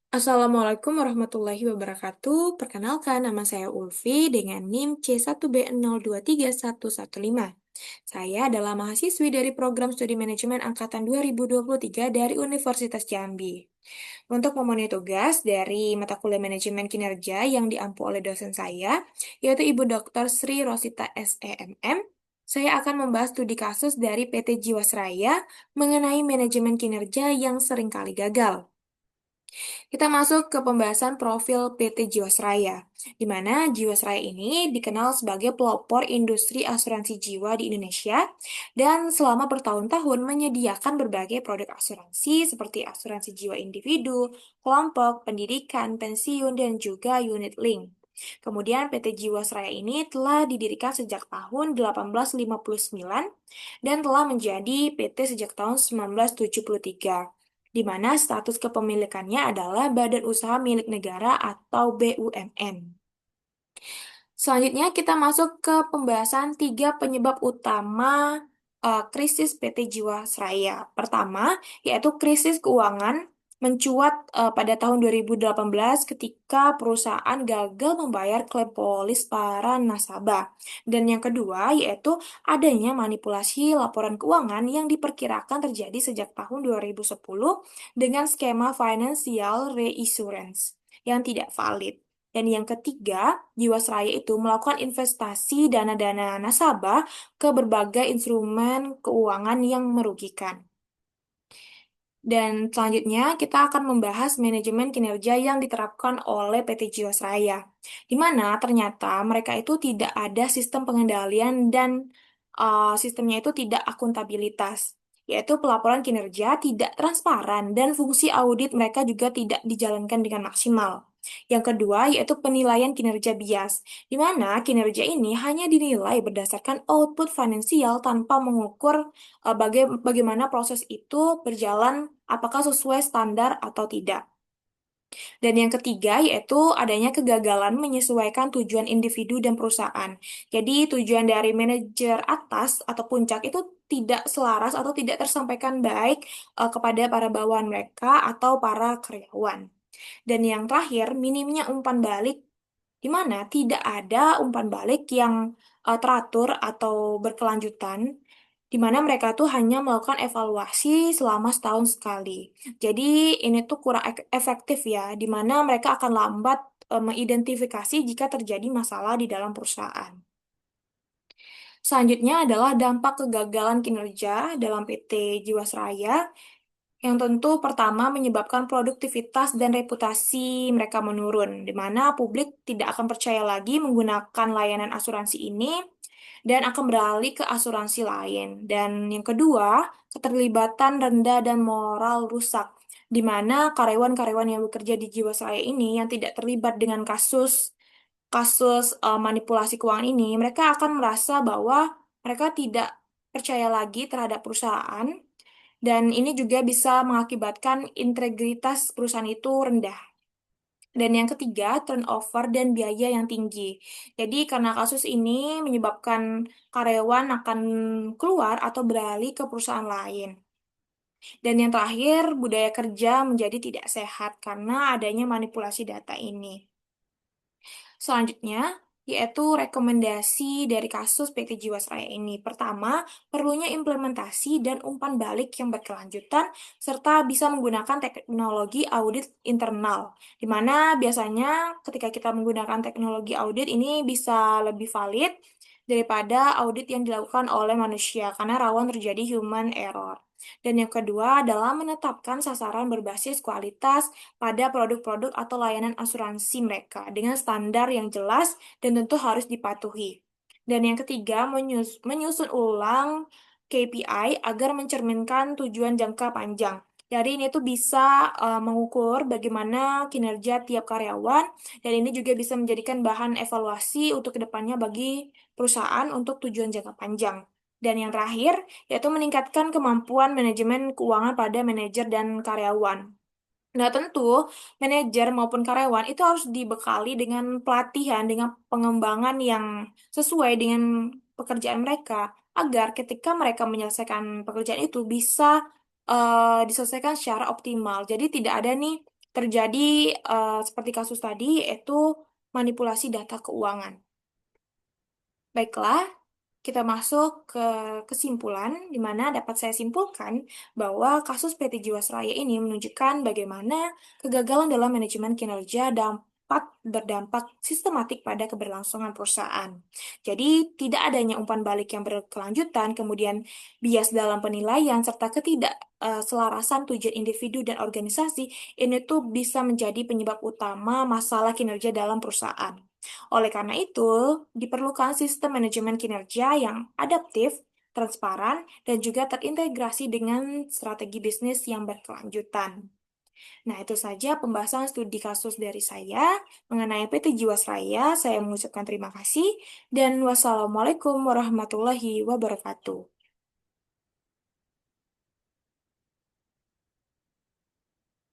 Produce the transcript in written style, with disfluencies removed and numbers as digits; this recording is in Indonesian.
Assalamualaikum warahmatullahi wabarakatuh. Perkenalkan, nama saya Ulfi dengan NIM C1B023115. Saya adalah mahasiswi dari program studi manajemen angkatan 2023 dari Universitas Jambi. Untuk memenuhi tugas dari mata kuliah manajemen kinerja yang diampu oleh dosen saya, yaitu Ibu Dr. Sri Rosita SEMM, saya akan membahas studi kasus dari PT Jiwasraya mengenai manajemen kinerja yang seringkali gagal. Kita masuk ke pembahasan profil PT Jiwasraya, di mana Jiwasraya ini dikenal sebagai pelopor industri asuransi jiwa di Indonesia dan selama bertahun-tahun menyediakan berbagai produk asuransi seperti asuransi jiwa individu, kelompok, pendidikan, pensiun, dan juga unit link. Kemudian PT Jiwasraya ini telah didirikan sejak tahun 1859 dan telah menjadi PT sejak tahun 1973, di mana status kepemilikannya adalah Badan Usaha Milik Negara atau BUMN. Selanjutnya kita masuk ke pembahasan tiga penyebab utama krisis PT Jiwasraya. Pertama, yaitu krisis keuangan mencuat pada tahun 2018 ketika perusahaan gagal membayar klaim polis para nasabah. Dan yang kedua, yaitu adanya manipulasi laporan keuangan yang diperkirakan terjadi sejak tahun 2010 dengan skema financial reassurance yang tidak valid. Dan yang ketiga, Jiwasraya itu melakukan investasi dana-dana nasabah ke berbagai instrumen keuangan yang merugikan. Dan selanjutnya kita akan membahas manajemen kinerja yang diterapkan oleh PT Jiwasraya, di mana ternyata mereka itu tidak ada sistem pengendalian dan sistemnya itu tidak akuntabilitas, yaitu pelaporan kinerja tidak transparan dan fungsi audit mereka juga tidak dijalankan dengan maksimal. Yang kedua, yaitu penilaian kinerja bias, di mana kinerja ini hanya dinilai berdasarkan output finansial tanpa mengukur bagaimana proses itu berjalan, apakah sesuai standar atau tidak. Dan yang ketiga yaitu adanya kegagalan menyesuaikan tujuan individu dan perusahaan. Jadi tujuan dari manajer atas atau puncak itu tidak selaras atau tidak tersampaikan baik kepada para bawahan mereka atau para karyawan. Dan yang terakhir, minimnya umpan balik, di mana tidak ada umpan balik yang teratur atau berkelanjutan, di mana mereka tuh hanya melakukan evaluasi selama setahun sekali. Jadi ini tuh kurang efektif ya, di mana mereka akan lambat mengidentifikasi jika terjadi masalah di dalam perusahaan. Selanjutnya adalah dampak kegagalan kinerja dalam PT Jiwasraya, yang tentu pertama menyebabkan produktivitas dan reputasi mereka menurun, di mana publik tidak akan percaya lagi menggunakan layanan asuransi ini dan akan beralih ke asuransi lain. Dan yang kedua, keterlibatan rendah dan moral rusak, di mana karyawan-karyawan yang bekerja di Jiwasraya ini yang tidak terlibat dengan kasus kasus manipulasi keuangan ini, mereka akan merasa bahwa mereka tidak percaya lagi terhadap perusahaan dan ini juga bisa mengakibatkan integritas perusahaan itu rendah. Dan yang ketiga, turnover dan biaya yang tinggi. Jadi karena kasus ini menyebabkan karyawan akan keluar atau beralih ke perusahaan lain. Dan yang terakhir, budaya kerja menjadi tidak sehat karena adanya manipulasi data ini. Selanjutnya, yaitu rekomendasi dari kasus PT Jiwasraya ini. Pertama, perlunya implementasi dan umpan balik yang berkelanjutan, serta bisa menggunakan teknologi audit internal, di mana biasanya ketika kita menggunakan teknologi audit ini bisa lebih valid daripada audit yang dilakukan oleh manusia, karena rawan terjadi human error. Dan yang kedua adalah menetapkan sasaran berbasis kualitas pada produk-produk atau layanan asuransi mereka dengan standar yang jelas dan tentu harus dipatuhi. Dan yang ketiga, menyusun ulang KPI agar mencerminkan tujuan jangka panjang. Jadi ini tuh bisa mengukur bagaimana kinerja tiap karyawan dan ini juga bisa menjadikan bahan evaluasi untuk kedepannya bagi perusahaan untuk tujuan jangka panjang. Dan yang terakhir, yaitu meningkatkan kemampuan manajemen keuangan pada manajer dan karyawan. Nah, tentu manajer maupun karyawan itu harus dibekali dengan pelatihan, dengan pengembangan yang sesuai dengan pekerjaan mereka, agar ketika mereka menyelesaikan pekerjaan itu bisa diselesaikan secara optimal. Jadi tidak ada nih terjadi seperti kasus tadi, yaitu manipulasi data keuangan. Baiklah, kita masuk ke kesimpulan, di mana dapat saya simpulkan bahwa kasus PT Jiwasraya ini menunjukkan bagaimana kegagalan dalam manajemen kinerja dapat berdampak sistematik pada keberlangsungan perusahaan. Jadi, tidak adanya umpan balik yang berkelanjutan, kemudian bias dalam penilaian, serta ketidakselarasan tujuan individu dan organisasi, ini tuh bisa menjadi penyebab utama masalah kinerja dalam perusahaan. Oleh karena itu, diperlukan sistem manajemen kinerja yang adaptif, transparan, dan juga terintegrasi dengan strategi bisnis yang berkelanjutan. Nah, itu saja pembahasan studi kasus dari saya mengenai PT Jiwasraya. Saya mengucapkan terima kasih dan wassalamualaikum warahmatullahi wabarakatuh.